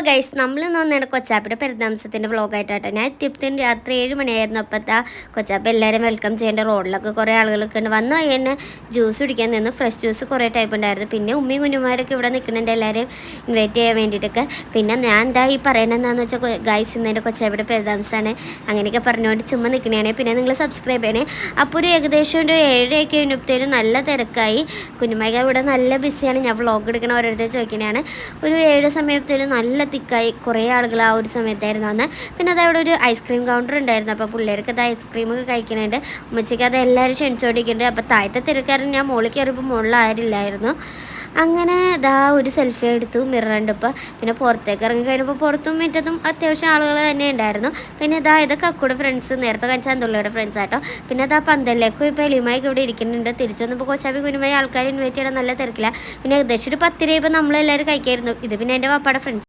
Guys നമ്മളിന്ന് വന്നിട്ട് കൊച്ചാപ്പിയുടെ പെരുന്നാംസത്തിൻ്റെ വ്ളോഗായിട്ടാട്ടോ ഞാൻ എത്തിയപ്പോഴത്തേനും രാത്രി 7 മണിയായിരുന്നു. അപ്പോഴത്തെ കൊച്ചാപ്പ് എല്ലാവരും വെൽക്കം ചെയ്യേണ്ട റോഡിലൊക്കെ കുറേ ആളുകളൊക്കെ ഉണ്ട്. വന്നു കഴിഞ്ഞാൽ ജ്യൂസ് കുടിക്കാൻ നിന്ന് ഫ്രഷ് ജ്യൂസ് കുറേ ടൈപ്പ് ഉണ്ടായിരുന്നു. പിന്നെ ഉമ്മയും കുഞ്ഞുമാരൊക്കെ ഇവിടെ നിൽക്കുന്നുണ്ട് എല്ലാവരെയും ഇൻവൈറ്റ് ചെയ്യാൻ വേണ്ടിയിട്ടൊക്കെ. പിന്നെ ഞാൻ എന്താ ഈ പറയണതെന്ന് വെച്ചാൽ ഗൈസ് ഇന്നതിൻ്റെ കൊച്ചാപ്പിയുടെ പെരുന്നാംസമാണ് അങ്ങനെയൊക്കെ പറഞ്ഞുകൊണ്ട് ചുമ്മാ നിൽക്കണേ. പിന്നെ നിങ്ങൾ സബ്സ്ക്രൈബ് ചെയ്യണേ. അപ്പോൾ ഒരു ഏകദേശം ഒരു 7 കഴിഞ്ഞപ്പോഴത്തേനും നല്ല തിരക്കായി. കുഞ്ഞുമായിക ഇവിടെ നല്ല ബിസിയാണ്. ഞാൻ വ്ളോഗ് എടുക്കണ ഓരോരുത്തർ ചോദിക്കണതാണ്. ഒരു 7 സമയത്തേനും നല്ല തിക്കായി കുറേ ആളുകൾ ആ ഒരു സമയത്തായിരുന്നു വന്ന്. പിന്നെ അതവിടെ ഒരു ഐസ്ക്രീം കൗണ്ടർ ഉണ്ടായിരുന്നു. അപ്പോൾ പിള്ളേർക്ക് അത് ഐസ്ക്രീമൊക്കെ കഴിക്കണുണ്ട്. ഉമ്മച്ചിക്ക് അത് എല്ലാവരും ക്ഷണിച്ചുകൊണ്ടിരിക്കുന്നുണ്ട്. അപ്പോൾ താഴത്തെ തിരക്കാരൻ ഞാൻ മുകളിൽ കയറിയപ്പോൾ മുകളിൽ ആരില്ലായിരുന്നു. അങ്ങനെ ഇതാ ഒരു സെൽഫി എടുത്തു, മിററുണ്ട്. ഇപ്പോൾ പിന്നെ പുറത്തേക്ക് ഇറങ്ങി കഴിഞ്ഞപ്പോൾ പുറത്തും മുറ്റത്തും അത്യാവശ്യം ആളുകൾ തന്നെ ഉണ്ടായിരുന്നു. പിന്നെ ഇതാ ഇതൊക്കെ അക്കൂടെ ഫ്രണ്ട്സ്, നേരത്തെ കഴിച്ച അന്തുള്ളിയുടെ ഫ്രണ്ട്സ് ആട്ടോ. പിന്നെ അതാ പന്തലിലേക്ക് ഇപ്പോൾ എളിയുമായിക്ക് ഇവിടെ ഇരിക്കുന്നുണ്ട്. തിരിച്ചു വന്നപ്പോൾ കൊച്ചാപ്പി കുഞ്ഞുമായി ആൾക്കാർ ഇൻവൈറ്റ് ചെയ്യണം നല്ല തിരക്കില്ല. പിന്നെ ഏകദേശം ഒരു 10 രൂപ നമ്മളെല്ലാവരും കഴിക്കായിരുന്നു. ഇത് പിന്നെ എൻ്റെ വാപ്പാടെ ഫ്രണ്ട്സ്